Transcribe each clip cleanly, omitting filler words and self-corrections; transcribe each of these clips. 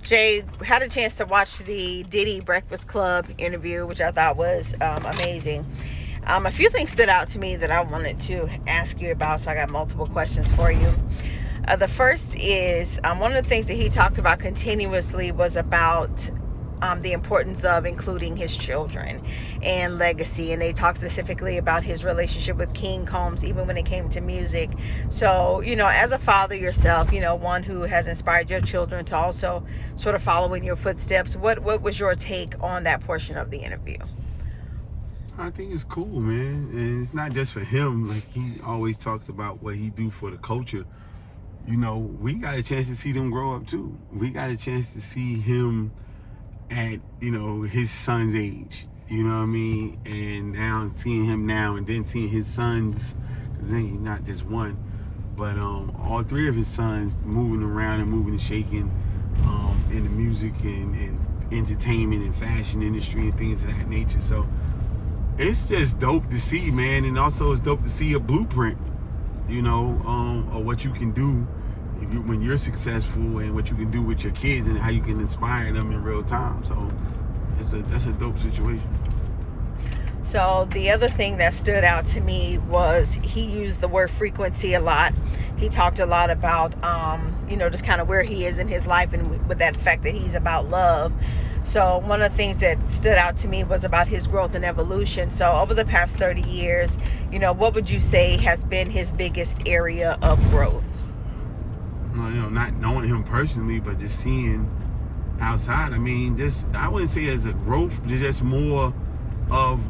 Jay, had a chance to watch the Diddy Breakfast Club interview, which I thought was amazing. A few things stood out to me that I wanted to ask you about, so I got multiple questions for you. The first is one of the things that he talked about continuously was about the importance of including his children and legacy, and they talked specifically about his relationship with King Combs, even when it came to music. So, as a father yourself, one who has inspired your children to also sort of follow in your footsteps, what was your take on that portion of the interview? I think it's cool, man, and it's not just for him. Like, he always talks about what he do for the culture. We got a chance to see them grow up too. We got a chance to see him at his son's age, you know what I mean, and now seeing him now, and then seeing his sons, because then he's not just one, but all three of his sons moving around and moving and shaking in the music and entertainment and fashion industry and things of that nature. So it's just dope to see, man, and also it's dope to see a blueprint, of what you can do when you're successful, and what you can do with your kids and how you can inspire them in real time. So that's a dope situation. So the other thing that stood out to me was he used the word frequency a lot. He talked a lot about, just kind of where he is in his life, and with that fact that he's about love. So one of the things that stood out to me was about his growth and evolution. So over the past 30 years, what would you say has been his biggest area of growth? Not knowing him personally, but just seeing outside. I mean, I wouldn't say as a growth, just more of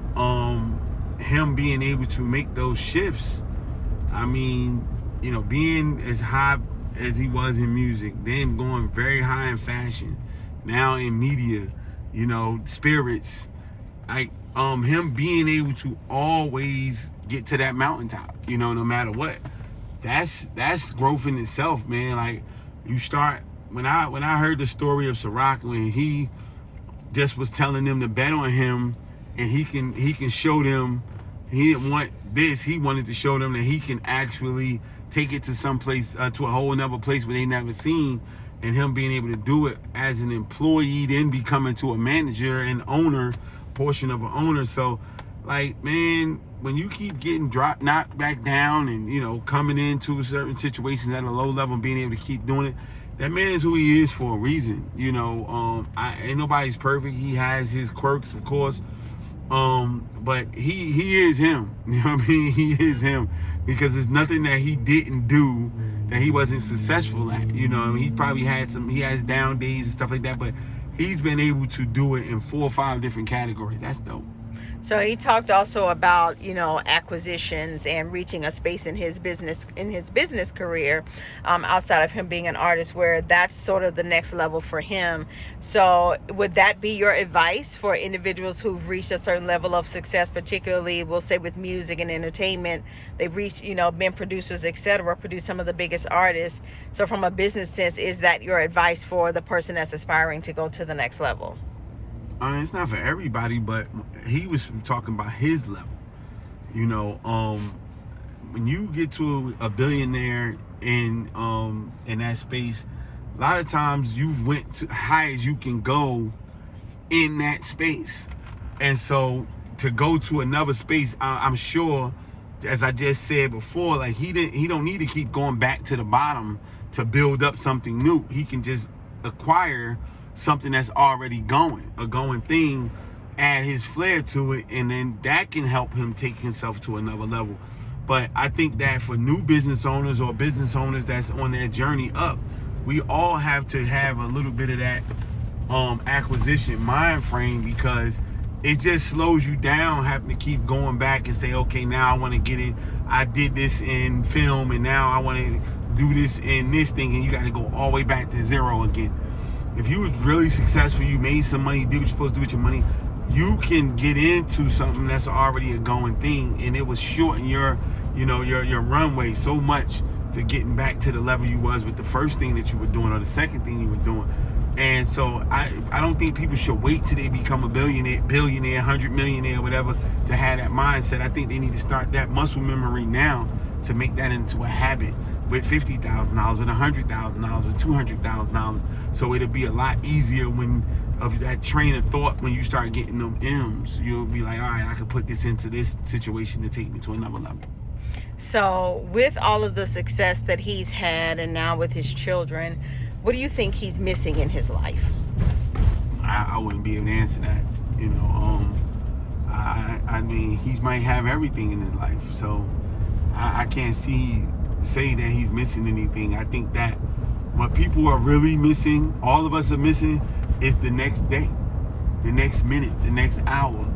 him being able to make those shifts. I mean, being as high as he was in music, then going very high in fashion, now in media, spirits, like him being able to always get to that mountaintop, no matter what. That's growth in itself, man. Like, you start, when I heard the story of S.T.A.R.V.E, when he just was telling them to bet on him, and he can show them, he didn't want this, he wanted to show them that he can actually take it to some place, to a whole another place where they never seen, and him being able to do it as an employee, then becoming to a manager and owner, portion of an owner. So, like, man, when you keep getting knocked back down, and coming into certain situations at a low level and being able to keep doing it, that man is who he is for a reason. Ain't nobody's perfect. He has his quirks, of course, but he is him. You know what I mean? He is him, because there's nothing that he didn't do that he wasn't successful at. He probably he has down days and stuff like that, but he's been able to do it in 4 or 5 different categories. That's dope. So he talked also about, acquisitions and reaching a space in his business career, outside of him being an artist, where that's sort of the next level for him. So would that be your advice for individuals who've reached a certain level of success, particularly, we'll say, with music and entertainment? They've reached, been producers, etc., produced some of the biggest artists. So from a business sense, is that your advice for the person that's aspiring to go to the next level? I mean, it's not for everybody, but he was talking about his level. When you get to a billionaire in that space, a lot of times you've went to high as you can go in that space, and so to go to another space, I'm sure, as I just said before, like, he don't need to keep going back to the bottom to build up something new. He can just acquire something that's already a going thing, add his flair to it, and then that can help him take himself to another level. But I think that for new business owners or business owners that's on their journey up, we all have to have a little bit of that acquisition mind frame, because it just slows you down having to keep going back and say, okay, now I want to get it. I did this in film, and now I want to do this in this thing, and you got to go all the way back to zero again. If you was really successful, you made some money, did what you're supposed to do with your money, you can get into something that's already a going thing, and it was shorten your runway so much to getting back to the level you was with the first thing that you were doing or the second thing you were doing. And so I don't think people should wait till they become a billionaire, 100 millionaire, whatever, to have that mindset. I think they need to start that muscle memory now to make that into a habit. with $50,000, with $100,000, with $200,000. So it'll be a lot easier when of that train of thought when you start getting them M's. You'll be like, all right, I can put this into this situation to take me to another level. So with all of the success that he's had and now with his children, what do you think he's missing in his life? I wouldn't be able to answer that. You know, I mean, he might have everything in his life, so I can't say that he's missing anything. I think that what people are really missing, all of us are missing, is the next day, the next minute, the next hour.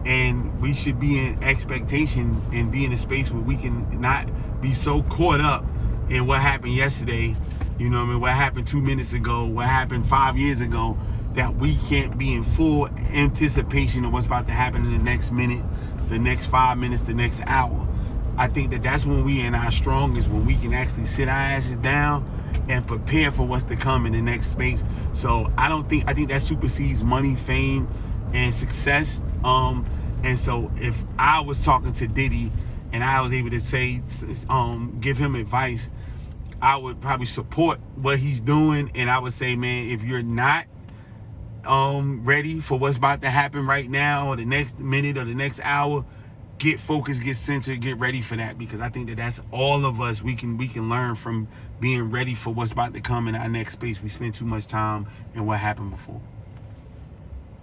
And we should be in expectation and be in a space where we can not be so caught up in what happened yesterday, you know what I mean, what happened 2 minutes ago, what happened 5 years ago, that we can't be in full anticipation of what's about to happen in the next minute, the next 5 minutes, the next hour. I think that that's when we in our strongest, when we can actually sit our asses down and prepare for what's to come in the next space. So I think that supersedes money, fame, and success. And so if I was talking to Diddy and I was able to say, give him advice, I would probably support what he's doing. And I would say, man, if you're not ready for what's about to happen right now or the next minute or the next hour, get focused, get centered, get ready for that, because I think that that's all of us. We can learn from being ready for what's about to come in our next space. We spend too much time in what happened before.